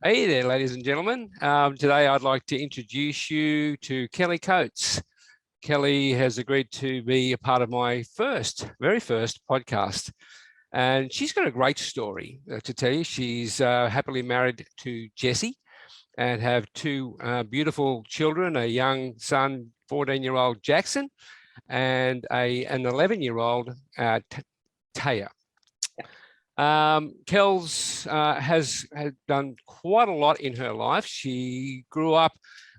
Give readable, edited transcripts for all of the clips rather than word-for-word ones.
Hey there, ladies and gentlemen. Today I'd like to introduce you to Kellie Coates. Kellie has agreed to be a part of my very first podcast. And she's got a great story to tell you. She's happily married to Jesse and have two beautiful children, a young son, 14-year-old Jackson, and an 11-year-old Taya. Kells has done quite a lot in her life. She grew up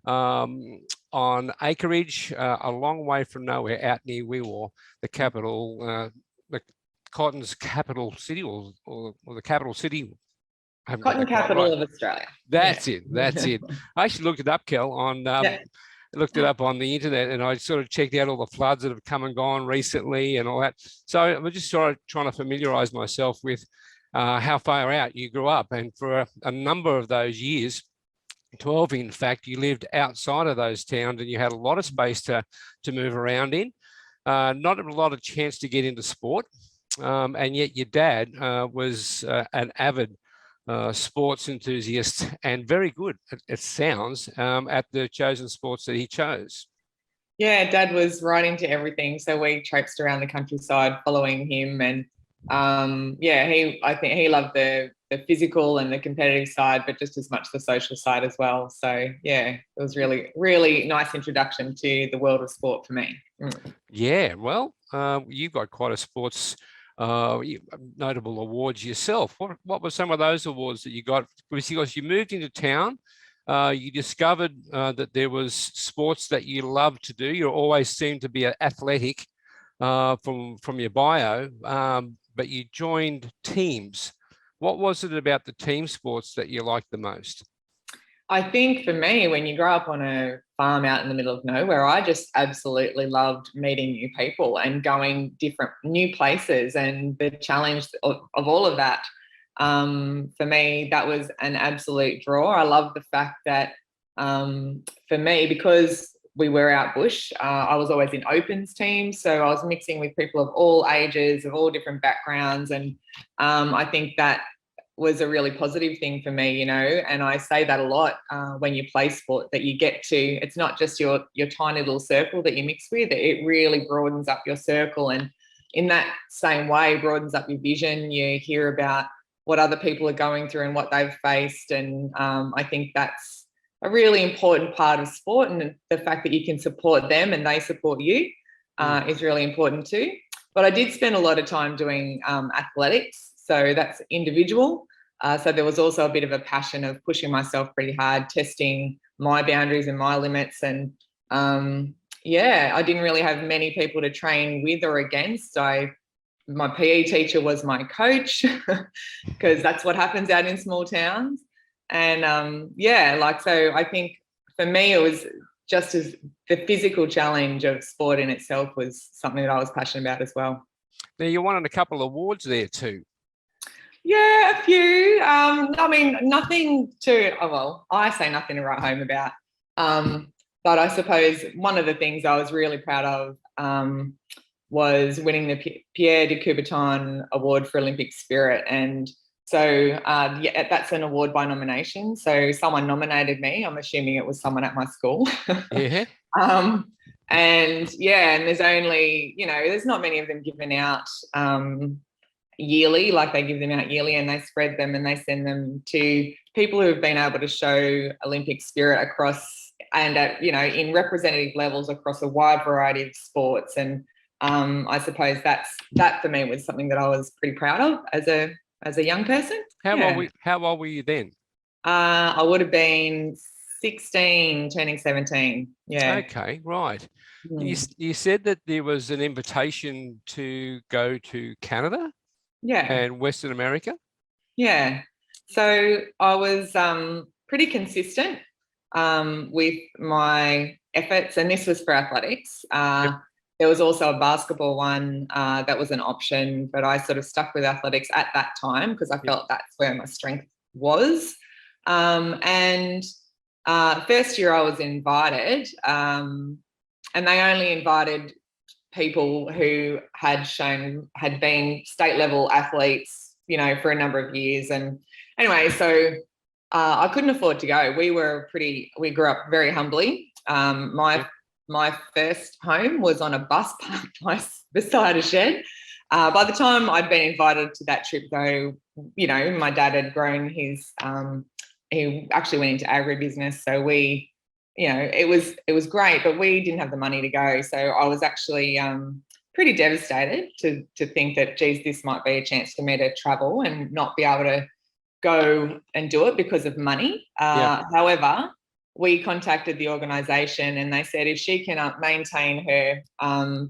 on acreage a long way from nowhere, out near Wee Waa, the capital, the cotton's capital city, or the capital city. Cotton capital of Australia. That's it. I actually looked it up, Kel, on looked it up on the internet, and I sort of checked out all the floods that have come and gone recently and all that. So I'm just sort of trying to familiarize myself with how far out you grew up. And for a number of those years, 12 in fact, you lived outside of those towns and you had a lot of space to move around in. Not a lot of chance to get into sport. And yet your dad was an avid sports enthusiast and very good, it sounds, at the chosen sports that he chose. Yeah, Dad was right into everything. So we traipsed around the countryside following him. And I think he loved the physical and the competitive side, but just as much the social side as well. So yeah, it was really, really nice introduction to the world of sport for me. Yeah, well, you've got quite a sports notable awards yourself. What were some of those awards that you got? Because you moved into town, you discovered that there was sports that you loved to do. You always seemed to be athletic from your bio, but you joined teams. What was it about the team sports that you liked the most? I think for me, when you grow up on a farm out in the middle of nowhere, I just absolutely loved meeting new people and going different new places, and the challenge of all of that. For me, that was an absolute draw. I love the fact that for me, because we were out bush, I was always in opens teams. So I was mixing with people of all ages, of all different backgrounds. And I think that was a really positive thing for me, and I say that a lot when you play sport, that you get to, it's not just your tiny little circle that you mix with, it really broadens up your circle, and in that same way broadens up your vision. You hear about what other people are going through and what they've faced, and I think that's a really important part of sport, and the fact that you can support them and they support you is really important too. But I did spend a lot of time doing athletics. So that's individual. So there was also a bit of a passion of pushing myself pretty hard, testing my boundaries and my limits. And I didn't really have many people to train with or against. My PE teacher was my coach because that's what happens out in small towns. And so I think for me, it was just as the physical challenge of sport in itself was something that I was passionate about as well. Now, you won a couple of awards there too. Yeah, a few. Nothing I say nothing to write home about. But I suppose one of the things I was really proud of was winning the Pierre De Coubertin Award for Olympic Spirit. And so, that's an award by nomination. So someone nominated me. I'm assuming it was someone at my school. Yeah. And there's only, there's not many of them given out yearly, like they give them out yearly, and they spread them and they send them to people who have been able to show Olympic spirit across and at, in representative levels across a wide variety of sports. And I suppose that for me was something that I was pretty proud of as a young person. How old were you then? I would have been 16, turning 17. Yeah. Okay, right. You said that there was an invitation to go to Canada? Yeah. And Western America? Yeah. So I was pretty consistent with my efforts, and this was for athletics. There was also a basketball one that was an option, but I sort of stuck with athletics at that time because I felt that's where my strength was. First year I was invited, and they only invited people who had been state level athletes, for a number of years. And anyway, so I couldn't afford to go. We grew up very humbly. My first home was on a bus parked beside a shed. By the time I'd been invited to that trip, though, you know, my dad had grown his, he actually went into agribusiness. So we, you know, it was great, but we didn't have the money to go. So I was actually pretty devastated to think that, geez, this might be a chance for me to travel and not be able to go and do it because of money. However, we contacted the organisation and they said if she can maintain her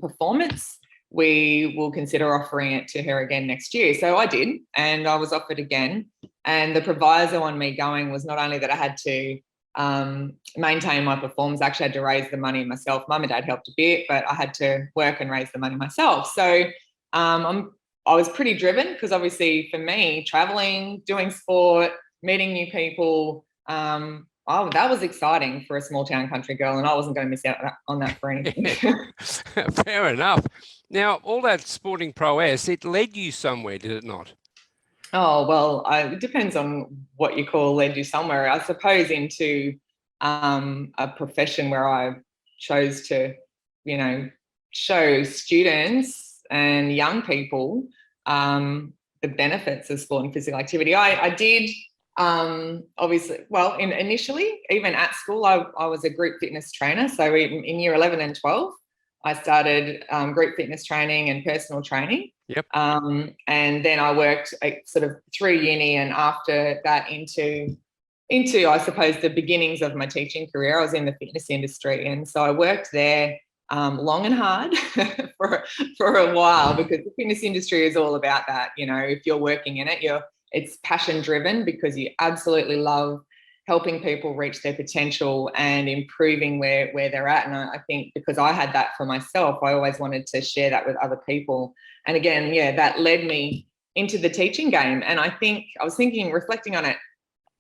performance, we will consider offering it to her again next year. So I did, and I was offered again. And the proviso on me going was not only that I had to maintain my performance, I actually had to raise the money myself. Mum and Dad helped a bit, but I had to work and raise the money myself. So I was pretty driven because obviously for me, traveling, doing sport, meeting new people, that was exciting for a small town country girl, and I wasn't going to miss out on that for anything. Fair enough. Now, all that sporting prowess, it led you somewhere, did it not? Oh, well, it depends on what you call led you somewhere. I suppose into a profession where I chose to, you know, show students and young people the benefits of sport and physical activity. I did obviously, well, initially, even at school, I was a group fitness trainer. So in year 11 and 12, I started group fitness training and personal training. Yep. And then I worked sort of through uni, and after that into I suppose the beginnings of my teaching career. I was in the fitness industry, and so I worked there long and hard for a while, because the fitness industry is all about that. You know, if you're working in it, it's passion driven because you absolutely love helping people reach their potential and improving where they're at. And I think because I had that for myself, I always wanted to share that with other people. And again, that led me into the teaching game. And I think I was reflecting on it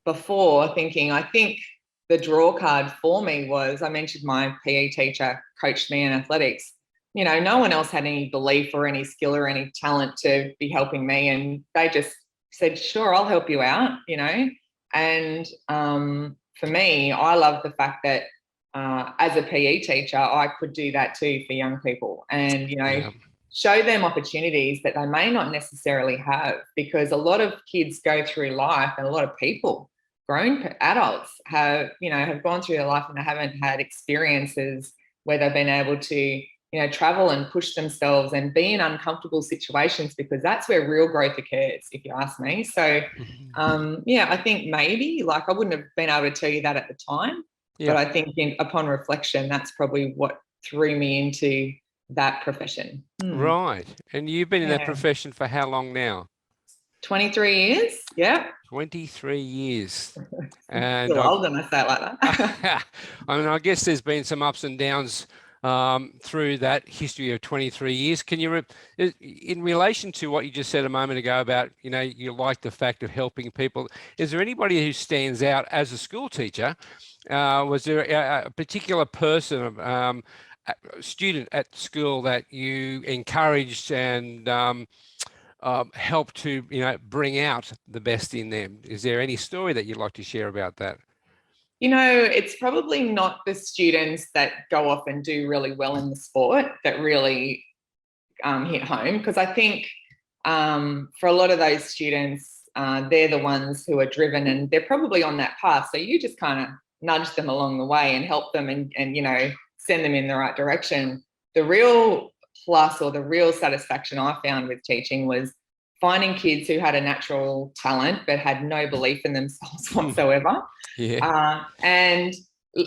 before, I think the draw card for me was, I mentioned my PE teacher coached me in athletics. You know, no one else had any belief or any skill or any talent to be helping me. And they just said, sure, I'll help you out, you know. And for me, I love the fact that as a PE teacher, I could do that too for young people, and, you know, show them opportunities that they may not necessarily have, because a lot of kids go through life, and a lot of people, grown adults, have gone through their life and they haven't had experiences where they've been able to, you know, travel and push themselves and be in uncomfortable situations, because that's where real growth occurs, if you ask me. So, I think maybe, like, I wouldn't have been able to tell you that at the time, but I think upon reflection, that's probably what threw me into that profession. Right. And you've been in that profession for how long now? 23 years. Yeah. 23 years. And Still old when I say it like that. I mean, I guess there's been some ups and downs through that history of 23 years. Can you, in relation to what you just said a moment ago about, you know, you like the fact of helping people, is there anybody who stands out as a school teacher? Was there a particular person, student at school that you encouraged and helped to, you know, bring out the best in them? Is there any story that you'd like to share about that? You know, it's probably not the students that go off and do really well in the sport that really hit home, because I think for a lot of those students, they're the ones who are driven and they're probably on that path. So you just kind of nudge them along the way and help them and you know, send them in the right direction. The real plus, or the real satisfaction I found with teaching, was finding kids who had a natural talent but had no belief in themselves whatsoever, and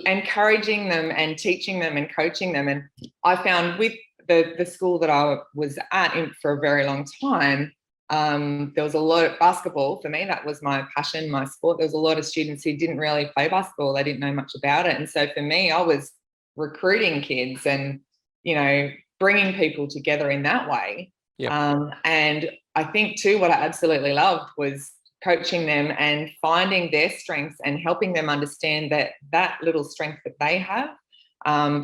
encouraging them and teaching them and coaching them. And I found with the school that I was at for a very long time, there was a lot of basketball. For me, that was my passion, my sport. There was a lot of students who didn't really play basketball. They didn't know much about it. And so for me, I was recruiting kids and, you know, bringing people together in that way. And I think too, what I absolutely loved was coaching them and finding their strengths and helping them understand that that little strength that they have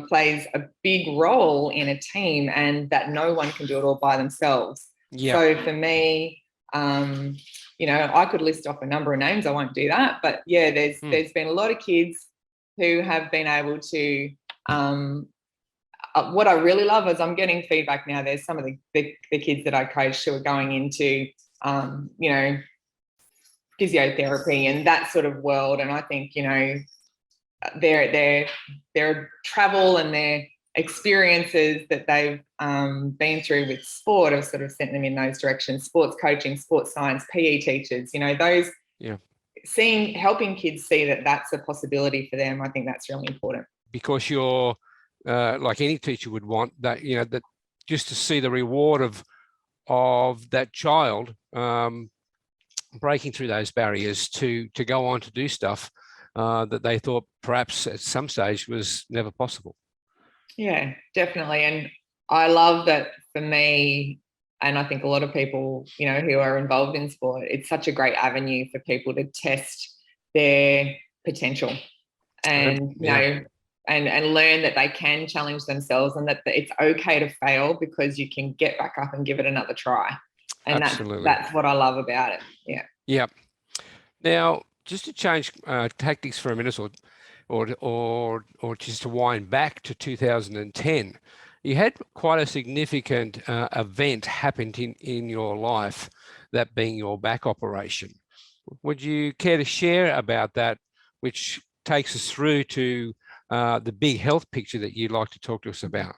plays a big role in a team, and that no one can do it all by themselves. So for me, I could list off a number of names. I won't do that. But yeah, there's been a lot of kids who have been able to, what I really love is I'm getting feedback now. There's some of the kids that I coach who are going into, physiotherapy and that sort of world. And I think, their travel and their experiences that they've been through with sport have sort of sent them in those directions. Sports coaching, sports science, PE teachers, those, helping kids see that that's a possibility for them. I think that's really important. Because you're like any teacher would want that, that just to see the reward of that child breaking through those barriers to go on to do stuff that they thought perhaps at some stage was never possible. Yeah, definitely. And I love that for me, and I think a lot of people, who are involved in sport, it's such a great avenue for people to test their potential and, and learn that they can challenge themselves and that it's okay to fail because you can get back up and give it another try. And that's what I love about it. Yeah. Yeah. Now, just to change tactics for a minute or just to wind back to 2010, you had quite a significant event happened in your life, that being your back operation. Would you care to share about that, which takes us through to the big health picture that you'd like to talk to us about?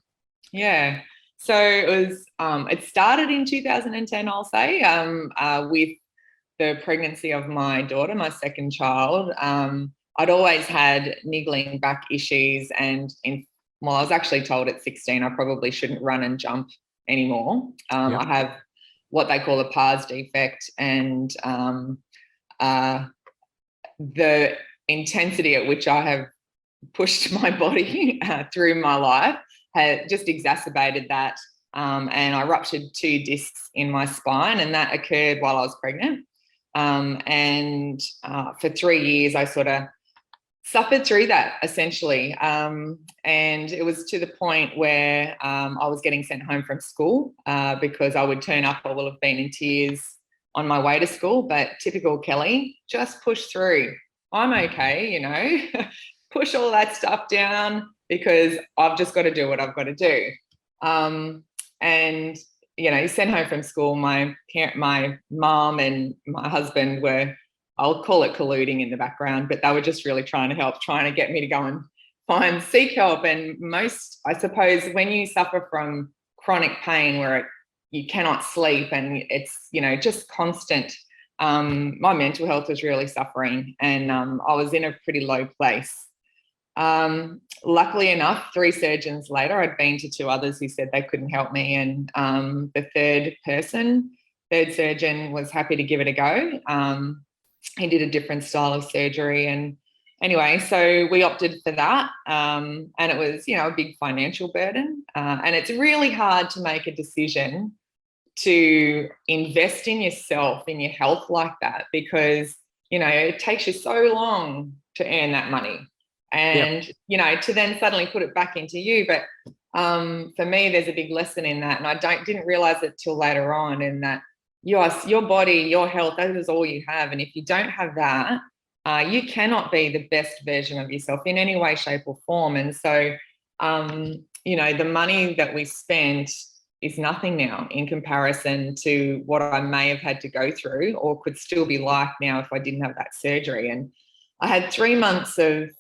Yeah. So it was, it started in 2010, I'll say, with the pregnancy of my daughter, my second child. I'd always had niggling back issues, and I was actually told at 16 I probably shouldn't run and jump anymore. I have what they call a pars defect, and the intensity at which I have pushed my body through my life had just exacerbated that. And I ruptured 2 discs in my spine, and that occurred while I was pregnant. And for 3 years, I sort of suffered through that, essentially. And it was to the point where I was getting sent home from school because I would turn up, I will have been in tears on my way to school, but typical Kellie, just push through. I'm okay, push all that stuff down because I've just got to do what I've got to do. And sent home from school, my mom and my husband were, I'll call it colluding in the background, but they were just really trying to help, trying to get me to go and seek help. And I suppose, when you suffer from chronic pain where you cannot sleep and it's, just constant, my mental health was really suffering, and I was in a pretty low place. Luckily enough, 3 surgeons later, I'd been to 2 others who said they couldn't help me. And the third surgeon was happy to give it a go. He did a different style of surgery. And anyway, so we opted for that. And it was, a big financial burden. And it's really hard to make a decision to invest in yourself, in your health like that, because, it takes you so long to earn that money. And, to then suddenly put it back into you. But for me, there's a big lesson in that. And I didn't realize it till later on, in that your body, your health, that is all you have. And if you don't have that, you cannot be the best version of yourself in any way, shape or form. And so, the money that we spent is nothing now in comparison to what I may have had to go through or could still be like now if I didn't have that surgery. And I had 3 months of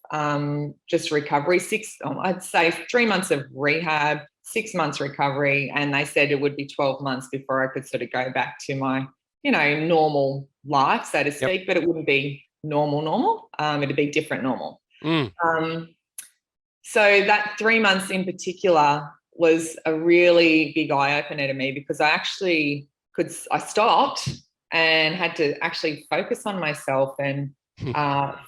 just recovery, I'd say 3 months of rehab, 6 months recovery, and they said it would be 12 months before I could sort of go back to my, normal life, so to speak, but it wouldn't be normal. It'd be different normal. So that 3 months in particular was a really big eye-opener to me, because I stopped and had to actually focus on myself and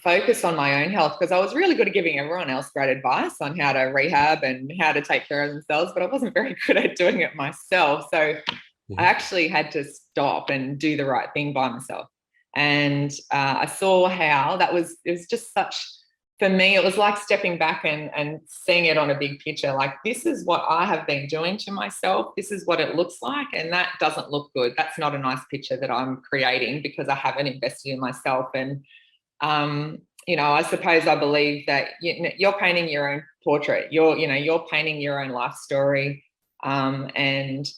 focus on my own health, because I was really good at giving everyone else great advice on how to rehab and how to take care of themselves, but I wasn't very good at doing it myself. So I actually had to stop and do the right thing by myself. And I saw how it was just such for me, it was like stepping back and seeing it on a big picture. Like, this is what I have been doing to myself. This is what it looks like. And that doesn't look good. That's not a nice picture that I'm creating because I haven't invested in myself. And, I suppose I believe that you're painting your own portrait. You're painting your own life story. And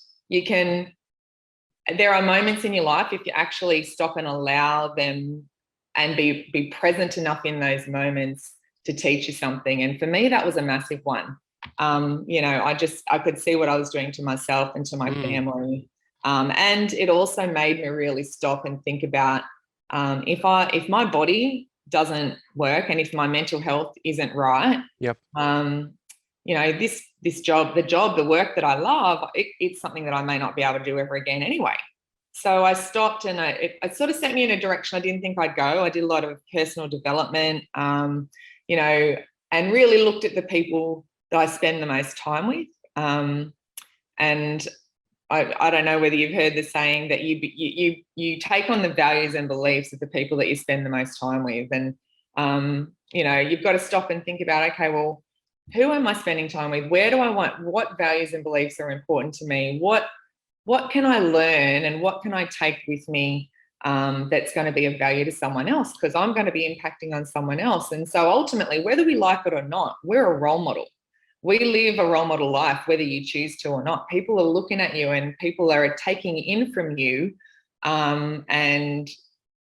there are moments in your life, if you actually stop and allow them and be present enough in those moments to teach you something. And for me, that was a massive one. I could see what I was doing to myself and to my family. And it also made me really stop and think about if my body doesn't work and if my mental health isn't right, yep. This job, the work that I love, it's something that I may not be able to do ever again anyway. So I stopped, and it sort of sent me in a direction I didn't think I'd go. I did a lot of personal development, and really looked at the people that I spend the most time with. And I don't know whether you've heard the saying that you take on the values and beliefs of the people that you spend the most time with. And, you've got to stop and think about, okay, well, who am I spending time with? What values and beliefs are important to me? What can I learn and what can I take with me that's going to be of value to someone else? Because I'm going to be impacting on someone else. And so ultimately, whether we like it or not, we're a role model. We live a role model life, whether you choose to or not. People are looking at you and people are taking in from you. And,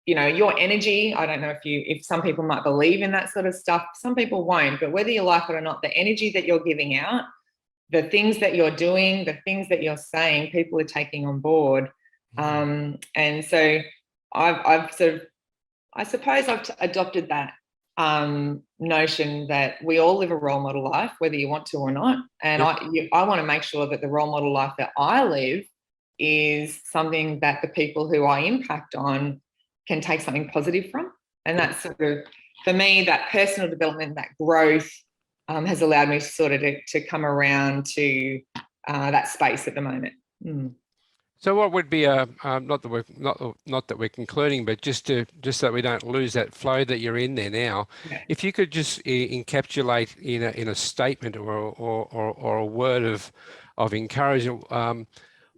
your energy, I don't know if some people might believe in that sort of stuff. Some people won't, but whether you like it or not, the energy that you're giving out, the things that you're doing, the things that you're saying, people are taking on board. And so I've adopted that notion that we all live a role model life, whether you want to or not. And I want to make sure that the role model life that I live is something that the people who I impact on can take something positive from. And that's sort of, for me, that personal development, that growth has allowed me to come around to that space at the moment. So what would be not that we're concluding, but just so that we don't lose that flow that you're in there now, if you could just encapsulate in a statement or a word of encouragement,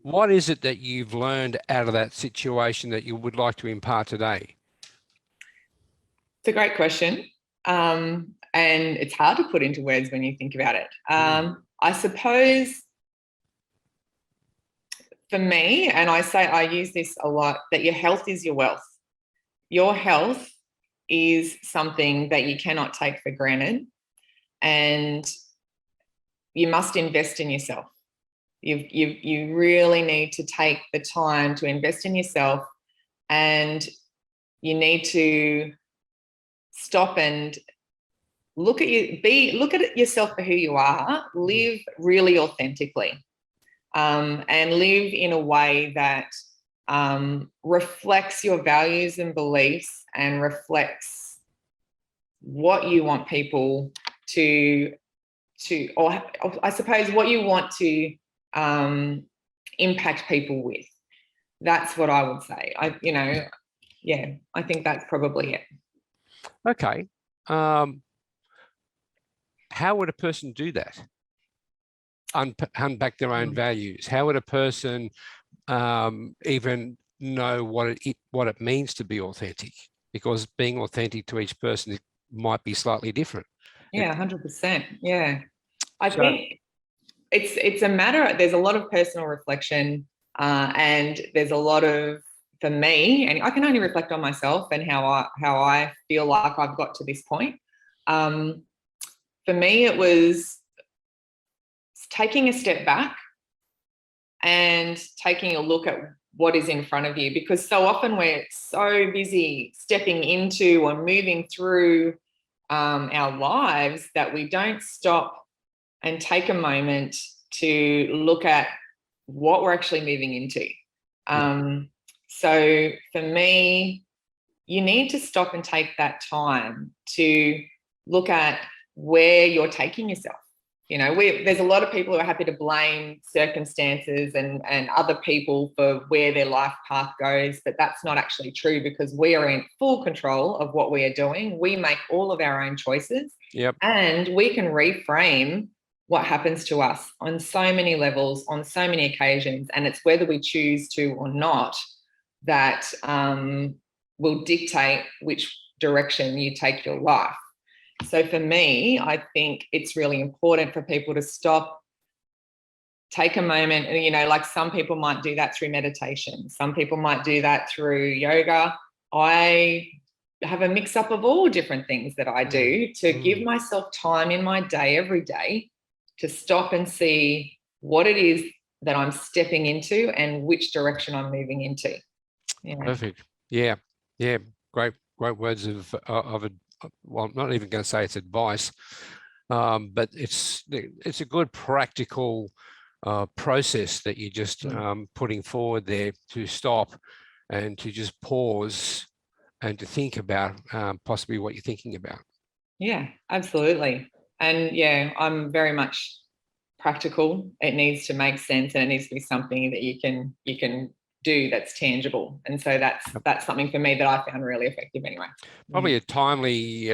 what is it that you've learned out of that situation that you would like to impart today? It's a great question. And it's hard to put into words when you think about it. I suppose for me, and I use this a lot, that your health is your wealth. Your health is something that you cannot take for granted, and you must invest in yourself. You really need to take the time to invest in yourself, and you need to stop and look at yourself for who you are, live really authentically, and live in a way that reflects your values and beliefs and reflects what you want people or I suppose what you want to impact people with. That's what I would say. I think that's probably it. Okay. How would a person do that? Unpack their own values. How would a person even know what it means to be authentic? Because being authentic to each person might be slightly different. Yeah, 100%. Yeah, I think it's a matter. There's a lot of personal reflection, and there's a lot of, for me, and I can only reflect on myself and how I feel like I've got to this point. For me, it was taking a step back and taking a look at what is in front of you, because so often we're so busy stepping into or moving through our lives that we don't stop and take a moment to look at what we're actually moving into. So for me, you need to stop and take that time to look at where you're taking yourself. there's a lot of people who are happy to blame circumstances and other people for where their life path goes, but that's not actually true, because we are in full control of what we are doing. We make all of our own choices. Yep. And we can reframe what happens to us on so many levels, on so many occasions, and it's whether we choose to or not that will dictate which direction you take your life. So for me, I think it's really important for people to stop, take a moment, and, like some people might do that through meditation. Some people might do that through yoga. I have a mix up of all different things that I do to give myself time in my day, every day, to stop and see what it is that I'm stepping into and which direction I'm moving into. Perfect. Yeah. Great words of well, I'm not even going to say it's advice, but it's a good practical process that you're just putting forward there, to stop and to just pause and to think about possibly what you're thinking about. Yeah, absolutely. And I'm very much practical. It needs to make sense, and it needs to be something that you can do that's tangible. And so that's something for me that I found really effective anyway. Probably a timely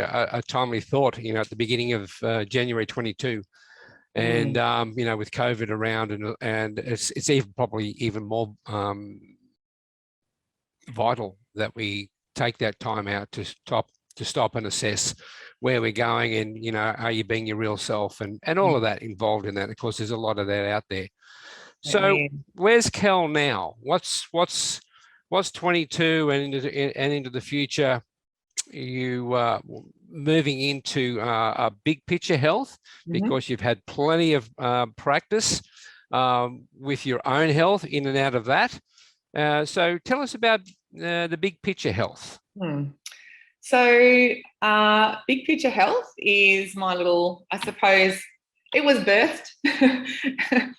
thought, at the beginning of January 22. And with COVID around, and it's probably even more vital that we take that time out to stop and assess where we're going, and are you being your real self, and all of that involved in that. Of course, there's a lot of that out there. So where's Kel now? What's 22 and into the future? You moving into a big picture health, because you've had plenty of practice with your own health in and out of that. So tell us about the big picture health. So big picture health is my little, I suppose, it was birthed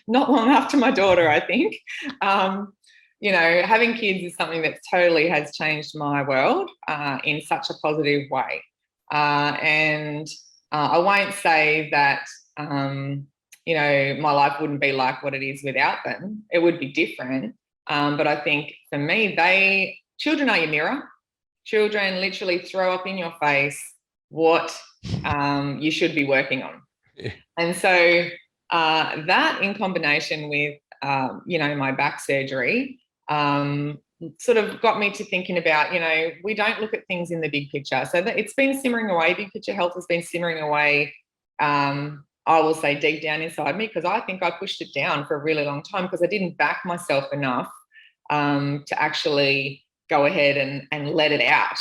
not long after my daughter, I think. Having kids is something that totally has changed my world in such a positive way. And I won't say that, my life wouldn't be like what it is without them. It would be different. But I think for me, children are your mirror. Children literally throw up in your face what you should be working on. Yeah. And so that, in combination with, my back surgery, sort of got me to thinking about, we don't look at things in the big picture. So that it's been simmering away. Big picture health has been simmering away, I will say, deep down inside me, because I think I pushed it down for a really long time because I didn't back myself enough to actually go ahead and let it out,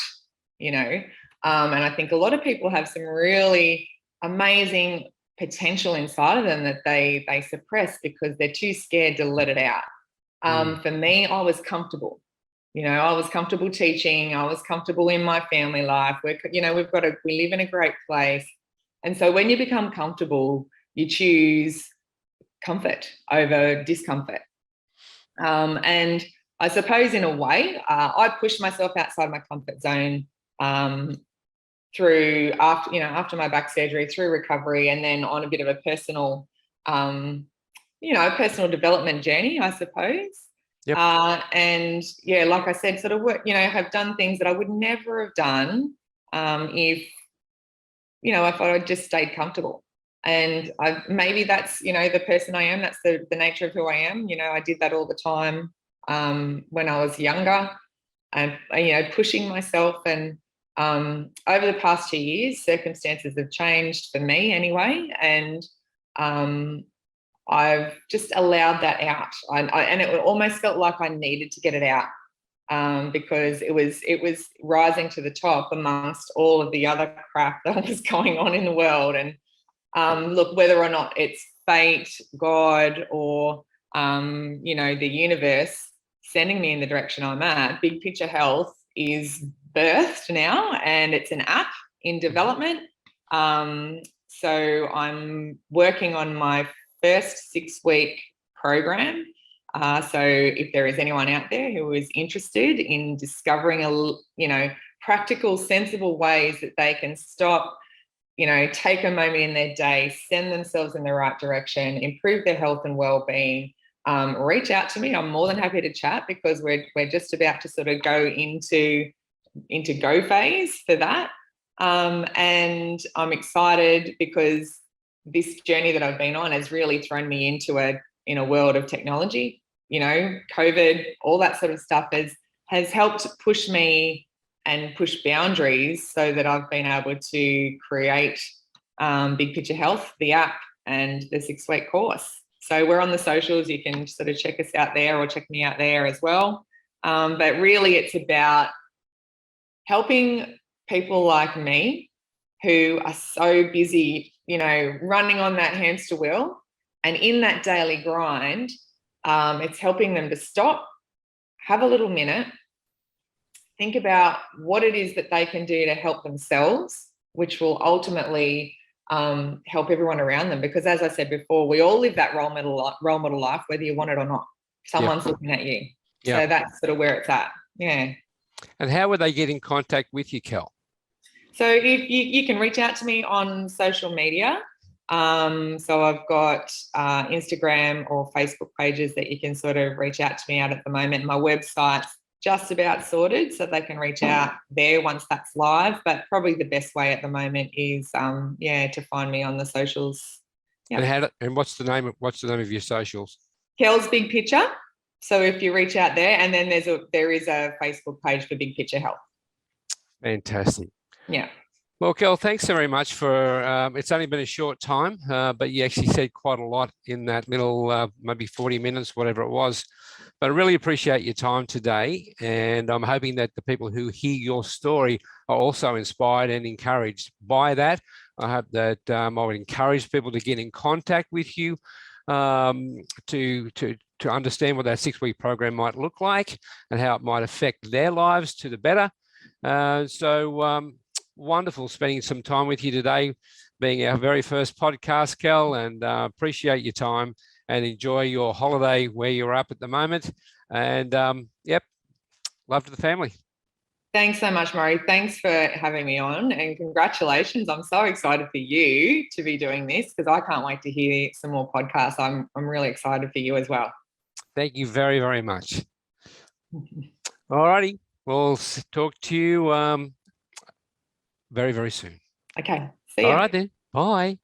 and I think a lot of people have some really amazing potential inside of them that they suppress because they're too scared to let it out. For me, I was comfortable. I was comfortable teaching. I was comfortable in my family life. We live in a great place. And so when you become comfortable, you choose comfort over discomfort. And I suppose in a way, I pushed myself outside my comfort zone through after my back surgery, through recovery, and then on a bit of a personal, personal development journey, I suppose. Yep. And like I said, sort of work, have done things that I would never have done if I had just stayed comfortable. And maybe that's, the person I am. That's the nature of who I am. I did that all the time when I was younger, and pushing myself. And over the past 2 years, circumstances have changed for me anyway, and I've just allowed that out. And it almost felt like I needed to get it out because it was rising to the top amongst all of the other crap that was going on in the world. And look, whether or not it's fate, God, or the universe sending me in the direction I'm at, Big Picture Health is birthed now, and it's an app in development. So I'm working on my first 6-week program. So if there is anyone out there who is interested in discovering practical, sensible ways that they can stop take a moment in their day, send themselves in the right direction, improve their health and well-being, reach out to me. I'm more than happy to chat, because we're just about to sort of go into go phase for that. And I'm excited because this journey that I've been on has really thrown me into a world of technology. COVID, all that sort of stuff has helped push me and push boundaries, so that I've been able to create Big Picture Health, the app, and the 6-week course. So we're on the socials. You can sort of check us out there, or check me out there as well. But really, it's about helping people like me who are so busy, running on that hamster wheel, and in that daily grind, it's helping them to stop, have a little minute, think about what it is that they can do to help themselves, which will ultimately help everyone around them. Because as I said before, we all live that role model life, whether you want it or not. Someone's looking at you. Yep. So that's sort of where it's at. Yeah. And how would they get in contact with you, Kel? So if you can reach out to me on social media. So I've got Instagram or Facebook pages that you can sort of reach out to me at the moment. My website's just about sorted, so they can reach out there once that's live. But probably the best way at the moment is to find me on the socials. Yep. And what's the name of your socials? Kel's Big Picture. So if you reach out there, and then there is a Facebook page for Big Picture Health. Fantastic. Yeah. Well, Kel, thanks very much for, it's only been a short time, but you actually said quite a lot in that middle, maybe 40 minutes, whatever it was. But I really appreciate your time today. And I'm hoping that the people who hear your story are also inspired and encouraged by that. I hope that I would encourage people to get in contact with you to understand what that 6-week program might look like and how it might affect their lives to the better. Wonderful spending some time with you today, being our very first podcast, Kel, and appreciate your time and enjoy your holiday where you're up at the moment. And love to the family. Thanks so much, Murray. Thanks for having me on, and congratulations. I'm so excited for you to be doing this, because I can't wait to hear some more podcasts. I'm really excited for you as well. Thank you very, very much. All righty. We'll talk to you very, very soon. Okay. See you. All right then. Bye.